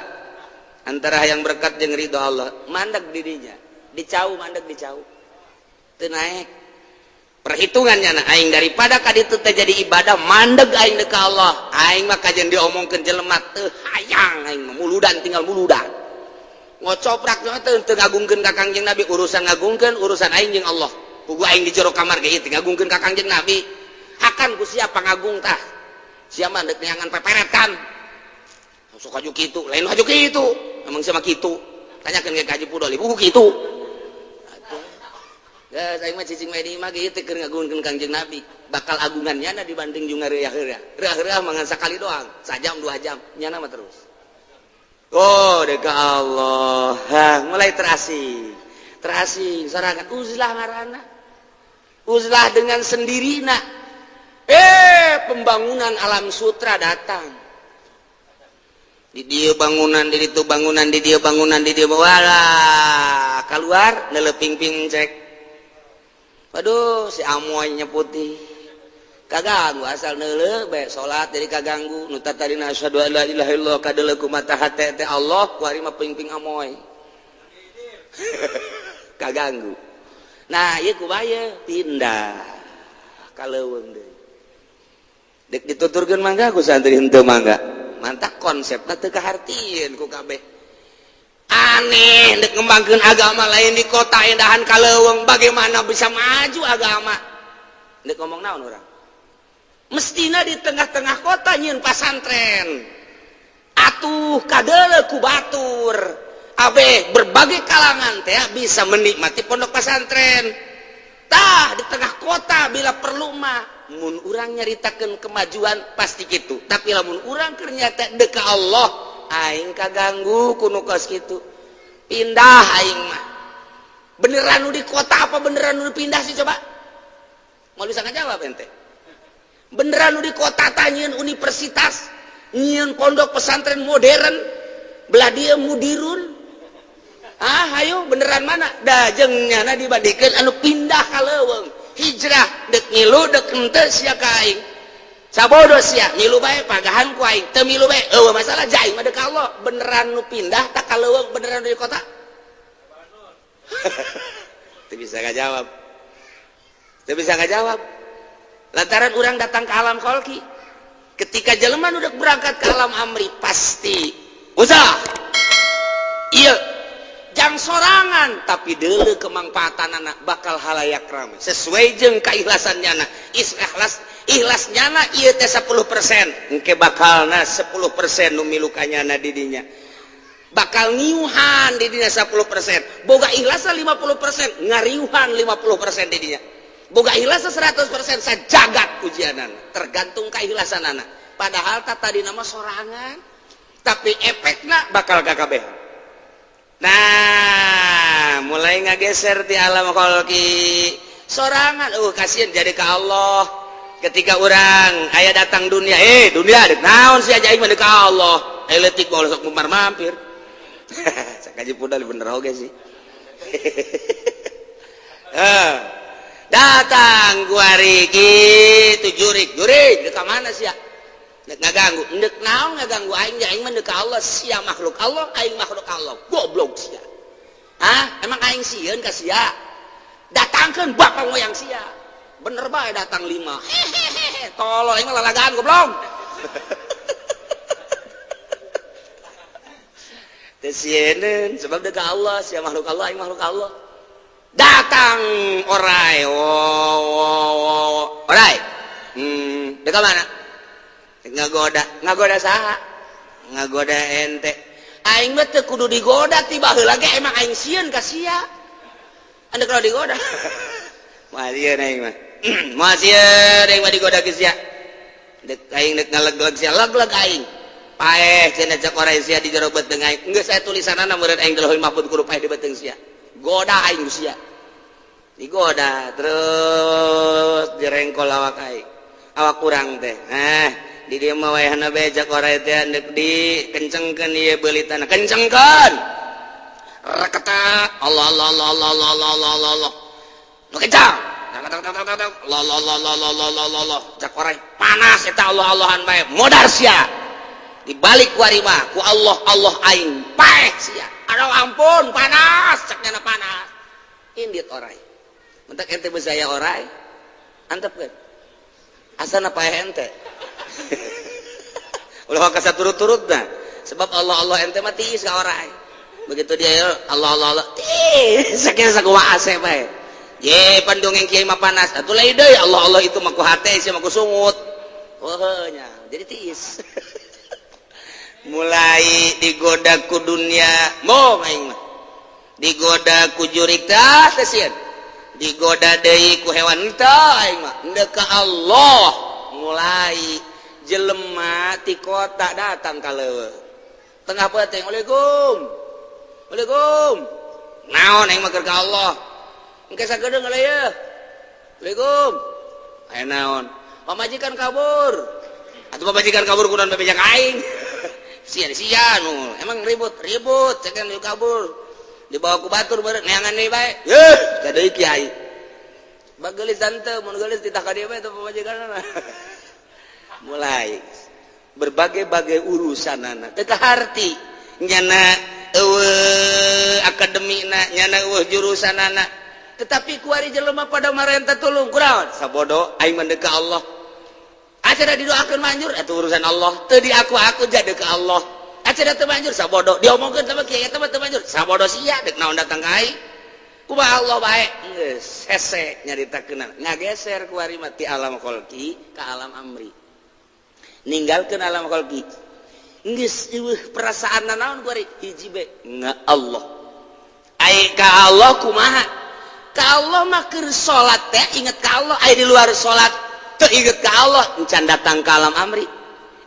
Antara yang berkat jeung ridho Allah, mandeg di dinya. Dicau mandeg dicau. Teu naek. Perhitungannya nah aing daripada kaditu teh jadi ibadah mandeg aing deka Allah aing mah kajen diomongkeun jelema teu hayang aing mah muludan tinggal muludan ngocoprak teu ngagungkeun ka Kangjeng Nabi urusan ngagungkeun urusan aing jeung Allah pugu aing di jero kamar ge teu ngagungkeun ka Kangjeng Nabi hakan ku siapa ngagung tah sia mah deuk neangan peperet kan sok haju kitu lain haju kitu emang sia mah kitu tanyakeun ge ka Haji Pudoli pugu kitu. Saya mah cicing mah ge teh keur ngagungkeun Kangjeng Nabi. Bakal agungannya na dibanding jeung ngeureah-eureah. Reuah-reuah mangan sakali doang, sajam 2 jam, nyana mah terus. Deka Allah. Mulai terasing. Terasing sorangan uzlah ngaranna. Uzlah dengan sendirina. Pembangunan alam sutra datang. Di dia bangunan, di ditu bangunan, di dia bangunan, di dia walah keluar neleping-ping cek. Aduh si amoynya putih kaganggu asal neuleuh bae salat jadi kaganggu nu tatarina asyhadu an la ilaha illallah kadeuleuh kumaha hate teh Allah kuari mah ping-ping amoy kaganggu. Nah ieu kubaya pindah ka leuweung deui dek dituturkeun mangga ku santri henteu mangga mantap konsepna teu kahartieun ku kabeh. Aneh dek ngembangkeun agama lain di kota endahan kaleuweung bagaimana bisa maju agama dek ngomong naon urang mestina di tengah-tengah kota nyieun pasantren atuh kadeuleuh ku batur abe berbagai kalangan teh bisa menikmati pondok pesantren tah di tengah kota bila perlu mah mun urang nyaritakeun kemajuan pasti kitu tapi lamun urang keur nyata deka Allah aing kaganggu kuno kos kitu pindah aing mah beneran nu di kota apa beneran nu pindah sih coba mau bisa ngajawab ente beneran nu di kota tanyieun universitas nyieun pondok pesantren modern belah dia mudirun Ayo beneran mana dajengnya dibandingkan anu pindah ka leuweung hijrah dek ngilu dek henteu sia ka aing sabodo sia ngilu bae pagahan ku aing teu milu bae eueuh masalah jaing mah dek Allah beneran nu pindah tak ka leuweung beneran di kota teu bisa ngajawab lantaran urang datang ke alam kholqi ketika jelema nu dek berangkat ke alam amri pasti usah iya jang sorangan tapi deuleu kemangpaatanana bakal halayak rame sesuai jeung kaikhlasannyana ikhlasnyana ieu teh 10% engke bakalna 10% nu milu kanyana di dinya bakal niuhan di dinya 10% boga ikhlasa 50% ngariuhan 50% di dinya boga ikhlasa 100% sajagat ujianana tergantung kaikhlasanana padahal tadi nama sorangan tapi efekna bakal kakabehan. Nah, mulai ngageser di alam kholqi sorangan kasihan jadi ke Allah ketika orang aya datang dunia dunia dek naon sia aja iman ka Allah eletik kalau sok mampir sakaji pudal bener oge sih datang guari kitu jurik dek ka mana sia dek ngaganggu dek naon ngaganggu aing aing mah dek Allah sia makhluk Allah aing makhluk Allah goblok sia emang aing sieun ka sia datangkeun bapak moyang sia bener bae datang 5 hehehe tolol aing mah lalagaan goblok teu sieun sebab dek Allah sia makhluk Allah aing makhluk Allah datang orai orai dek mana ngagoda saha ngagoda ente aing mah teu kudu digoda tiba heula ge emang aing sieun ka sia anda kalau digoda mah sieun aing mah mah sieun aing mah digoda ke sia dek aing dek ngaleg-leg sia leg-leg aing paeh cenah cek orang sia di jero beuteung aing geus aya tulisanana meureun aing teh leuwih mahfud kudu paeh di beuteung sia goda aing sia digoda terus direngkol awak aing awak kurang teh di dia mah wayahna bejak orang teh andek dikencengkeun ieu beulitana kencengkeun rakata Allah Allah Allah Allah Allah Allah Allah Allah nu kencang Allah Allah Allah Allah Allah Allah Allah cak orang panas eta Allah Allahan bae modar sia dibalik kuari mah ku Allah Allah aing paeh sia aduh ampun panas cakna panas indit orai mentak ente beusaya orai antepkeun asana paeh ente ulah ka saturut-turut dah sebab Allah Allah ente mah tiis ka orai begitu dia Allah Allah Allah tiis sakieu sakumaha ase bae ye pandongeng kiai mah panas atuh lain deui Allah Allah itu mah ku hate sia mah ku sungut nya jadi tiis mulai digoda ku dunia moh aing mah digoda ku jurik tah teh sieun digoda deui ku hewan teh aing mah endeu ka Allah mulai jelema ti kota datang ka leuweung tengah peteng Waalaikum naon aing mah keur ka Allah engke sagedeung galeueuh Waalaikum aya naon pamajikan kabur atuh pamajikan kabur kunaon bebejak aing sia emang ribut cekan yuk kabur dibawa ku batur beureun neangan deui bae teh deui kiai bageulis tante mun geulis titah ka dieu bae teh pamajikanna mulai berbagai-bagai urusanana teu kaharti nyana eueuh akademina nyana eueuh jurusanana tetapi kuari jelema pada marenta tulung kunaon sabodo aing mah ka Allah acara didoakeun manjur eta urusan Allah teu diaku-aku jadi ka Allah acara teu manjur sabodo diomongkeun sama kiai eta mah teu manjur sabodo sia deuk naon datang ka aing kumaha Allah bae geus hese nyaritakeunna ngageser kuari mah ti alam kholqi ka alam amri ninggalkeun alam kholqi geus eueuh perasaanna naon kuari hiji be Allah ai ka Allah kumaha ka Allah mah keur salat teh inget ka Allah ai di luar salat teu inget ka Allah encan datang ka alam amri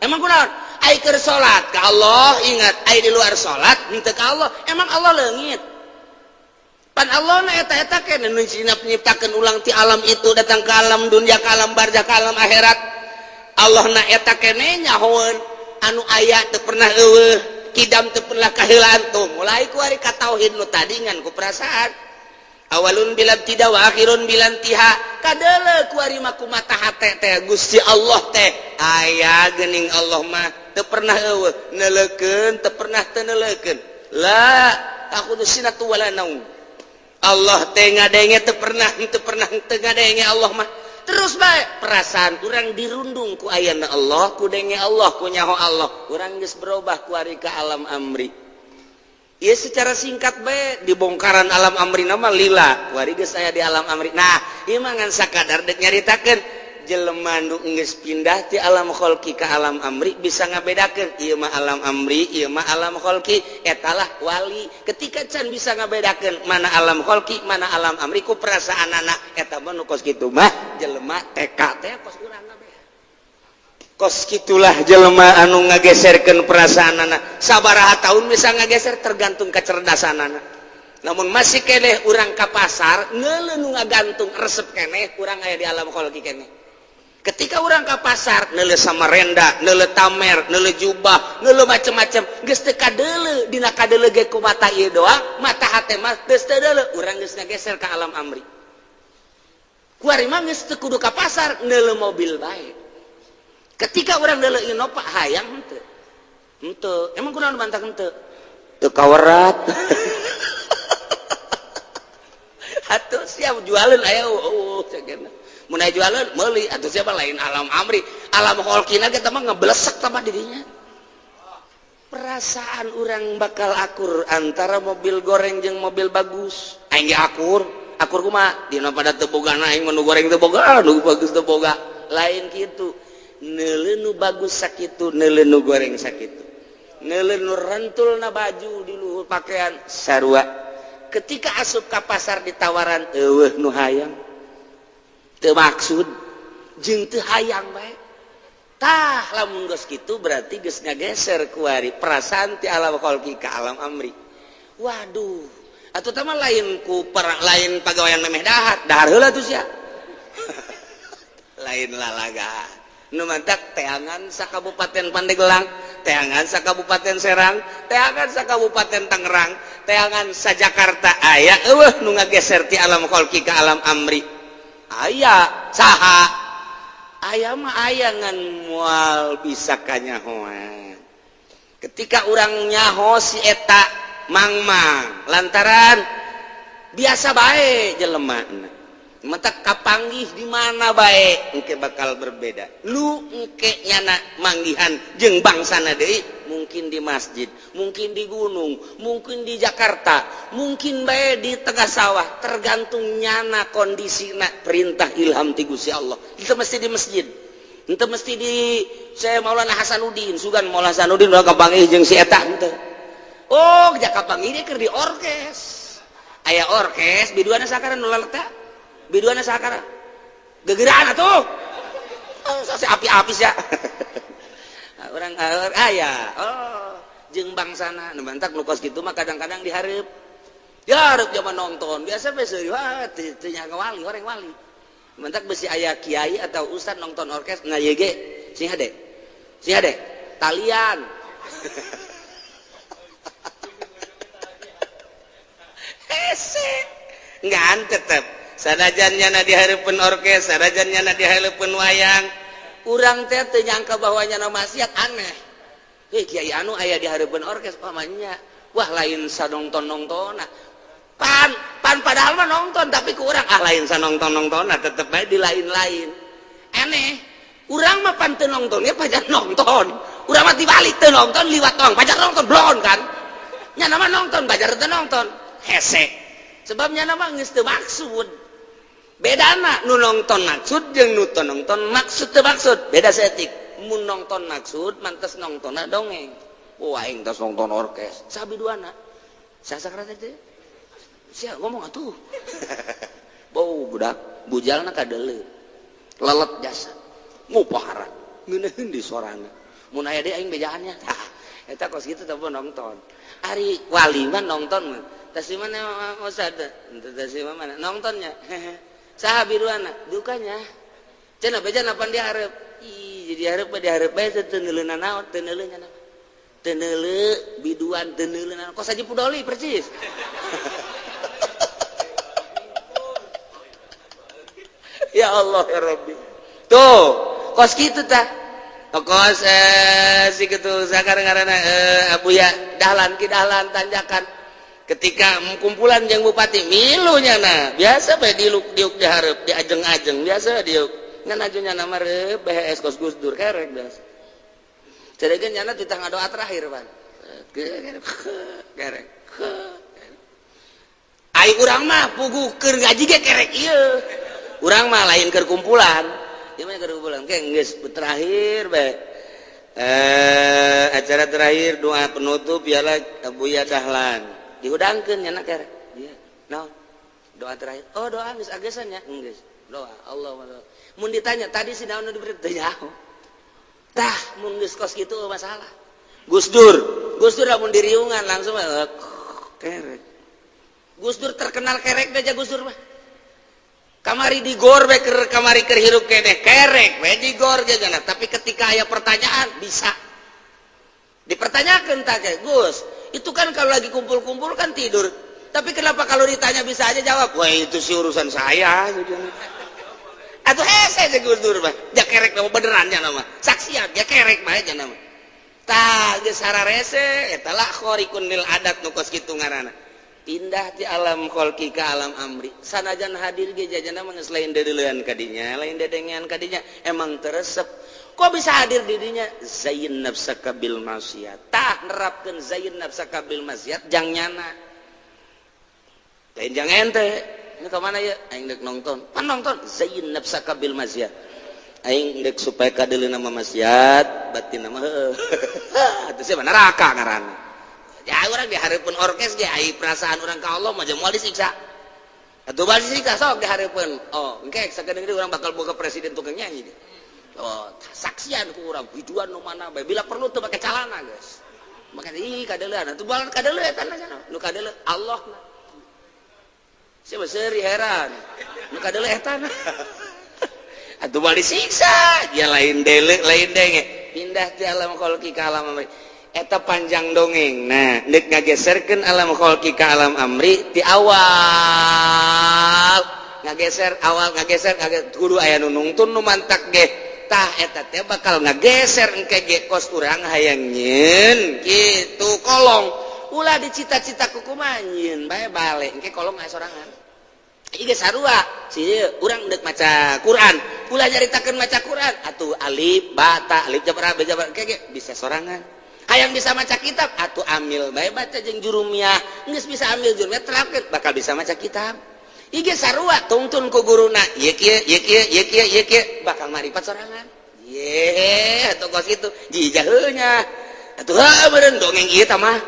emang kunaon ai keur salat ka Allah ingat ai di luar salat henteu ka Allah emang Allah leungit pan Allah na eta-eta keneh nu nyiptakeun ulang ti alam itu datang ke alam dunia ka alam barzakh ka alam akhirat Allah na eta keneh nyahoeun anu aya teu pernah eueuh kidam teu pernah kahilaan tuh mulai ku ari ka tauhid nu tadingan ku perasaan awalun bilan tidak wa akhirun bilan tiha kadeule ku ari mah kumaha hate teh Gusti Allah teh aya geuning Allah mah teu pernah eueuh neulekeun teu pernah teu neulekeun la takhudhu sinatu wala naum Allah teh ngadenge teu pernah teu ngadenge Allah mah terus bae perasaan urang dirundung ku ayana Allah ku denge Allah ku nyaho Allah urang geus berubah ku ari ka alam amri ieu secara singkat bae dibongkaran alam amri nama lila ku ari geus aya di alam amri nah ieu mah ngan sakadar dek nyaritakeun jelema nu geus pindah ti alam khalqi ka alam amri bisa ngabedakeun ieu mah alam amri ieu mah alam khalqi etalah wali ketika can bisa ngabedakeun mana alam khalqi mana alam amri ku perasaanana eta mah nu kos kitu mah jelema TK teh kos urang bea kos kitulah jelema anu ngageserkeun perasaanana sabaraha taun bisa ngageser tergantung kecerdasanana namun masih keneh urang ka pasar neuleun nu ngagantung resep keneh urang aya di alam khalqi keneh ketika orang ke pasar neule samarenda neule tamer neule jubah neule macam-macam geus teu kadeuleu dina kadeuleu ge ku mata ieu doang mata hate mah geus teu deuleu urang geus ngageser ka alam amri ku ari mah geus teu kudu ka pasar neule mobil bae ketika urang neule Innova hayang henteu emang kunaon bantah henteu teu kawerat atuh siap jualan aya cenah mun aya jualan meuli atuh siapa lain alam amri alam khalqina kita mah ngeblesek sama dirinya perasaan orang bakal akur antara mobil goreng jeung mobil bagus aing ge akur kumaha dina pada teu bogana aing menu goreng teu boga nu bagus teu boga lain kitu neuleuh nu bagus sakitu neuleuh nu goreng sakitu neuleuh nu rentulna baju di luhur pakaian sarua ketika asup ka pasar ditawaran eueuh nu hayang teu maksud jeung teu hayang bae tah lamun geus kitu berarti geus ngageser ku ari perasaan ti alam khalqi ka alam amri waduh atuh teh mah lain ku lain pagawean memeh dahar heula tuh sia lain lalaga nu mantak teangan sakabupaten Pandeglang teangan sakabupaten Serang teangan sakabupaten Tangerang teangan sajakarta aya eueuh nu ngageser ti alam khalqi ka alam amri aya saha aya mah aya ngan moal bisa kanyahoan ketika urang nyaho si eta mangmang lantaran biasa bae jelemana mentak kapanggih di mana bae engke bakal berbeda lu engke nyana manggihan jeung bangsana deui mungkin di masjid mungkin di gunung mungkin di Jakarta mungkin bae di tengah sawah tergantung nyana kondisina perintah ilham ti Gusti Allah itu mesti di masjid itu mesti di saya Maulana Hasanuddin sugan Maulana Hasanuddin udah kapanggih jeung si eta henteu oh jak kapanggih dia keur di orkes aya orkes biduana sakara nu laleta biduana sakara gegeraan atuh sase api-api sia orang aya jeung bangsana nu bantak nu kos kitu mah kadang-kadang dihareup dihareup zaman nonton biasa we seuri wah teu nya wali horeng wali bantak besi aya kiai atau ustad nonton orkes na ieu ge sing hade talian hese ngan tetep sanajan nyana dihareupeun orkes sanajan nyana dihareupeun wayang urang teh teu nyangka bahwa nyana maksiat aneh kiai anu aya dihareupeun orkes pamanya wah lain sanongton-nongtonna pan padahal mah nonton tapi ku urang lain sanongton-nongtonna tetep bae di lain-lain aneh urang mah pan teu nongton ya pajar nonton urang mah dibalik teu nonton liwat tong pajar nonton blon kan nyana mah nonton pajar teu nonton hese sebabnya nama geus teu maksud bedana nu nonton maksud jeung nu teu nonton maksud teu maksud beda setik mun nonton maksud mantes nongtonna dongeng aing tos nonton orkes sabiduana sasakra teh sia ngomong atuh bau budak bujalna kadeuleu lelet jasa ngupahara ngeuneun di sorana mun aya deui aing bejaannya tah eta kos kitu teh nonton ari wali mah nonton mah tas di mana Ustaz tas di mana nontonnya saha biduana dukanya cenah bejan apan dihareup ih jadi hareup bae teu neuleuna naon teu neuleunya tenele biduan tenele kos Haji Pudoli persis. Ya Allah ya Rabbi. Tuh, kos kitu tah. Kos si kitu sakarang-karana Abuya dahlan ki dahlan tanjakan. Ketika kumpulan jeung bupati milunya na biasa bae diuk di hareup di ajeng-ajeng biasa diuk ngan ajunya nama reup BHS kos Gus Dur kerek biasa cedegeun nyana di tangga doa terakhir pan kerek ai urang mah pugu keur ngaji ge kerek ieu urang mah lain keur kumpulan ieu mah keur kumpulan ke geus terakhir bae acara terakhir doa penutup ialah Abuya dahlan dihudangkeun nya kerek ieu naon doa terakhir oh doa geus agesan nya geus doa Allahumma mun ditanya tadi si naon nu diberi teh jauh tah mun geus kos kitu masalah Gus Dur lamun diriungan langsung kerek Gus Dur terkenal kerek aja Gus Dur mah kamari digor we keur kamari keur hirup keneh kerek we digor jana tapi ketika aya pertanyaan bisa dipertanyakeun tah ge Gus itu kan kalau lagi kumpul-kumpul kan tidur tapi kenapa kalau ditanya bisa aja jawab wah itu sih urusan saya atau hese Gus Dur mah ja kerek nama benerannya nama saksian ya kerek mah aja nama tah geus sararese eta lah khoriqun lil adat nu kos kitu ngaranna pindah ti alam kholqi ka alam amri sanajan hadir ge jajana mah geus lain deuleuan ka dinya lain dedengean ka dinya emang teresep kok bisa hadir di dinya zayyin nafsaka bil maksiat tah nerapkeun zayyin nafsaka bil maksiat jang nyana lain jang ente ini ke mana ya aing dek nonton pan nonton zayyin nafsaka bil maksiat aing dek supaya kadeulina mah maksiat batin mah atuh sia neraka ngaranna ya urang di hareupeun orkes ge ai perasaan urang ka Allah mah moal disiksa atuh bal disiksa sok di hareupeun oh engke sakedeung urang bakal boga presiden tukang nyanyi deh. Oh, saksian ku urang biduan nu mana bae bila perlu teu make calana guys makanya ih kadeuleuan atuh bal kadeuleuh eta nu kadeuleuh Allah na siapa seri heran nu kadeuleuh eta na atuh bal disiksa dia lain deuleuh lain denge pindah ti alam kholqi ka alam amri eta panjang dongeng nah deuk ngageserkeun alam kholqi ka alam amri ti awal ngageser kudu aya nu nungtun nu mantak ge tah eta teh bakal ngageser engke ge kos urang hayang nyeun kitu kolong ulah dicita-cita kumaha nyeun bae bale engke kolong aya sorangan ieu ge sarua si urang deuk maca Quran ulah nyaritakeun maca Quran atuh alif ba ta alif jabar ba jabar engke ge bisa sorangan hayang bisa maca kitab atuh amil bae baca jeung jurumiyah geus bisa amil jurumiyah terapkeun bakal bisa maca kitab Ige sarua tungtun ku guruna ieu kieu bakal marifat sorangan ye atuh kos kitu jijah heunya atuh meureun dongeng ieu tah mah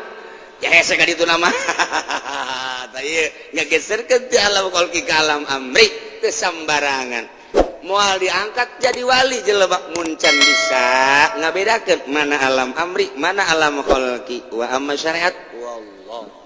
ya hese ka ditu nama tah ieu ngageserkeun ti alam kholqi ka alam amri teu sambarangan moal diangkat jadi wali jelema mun can bisa ngabedakeun mana alam amri mana alam kholqi wa amma syariat wallah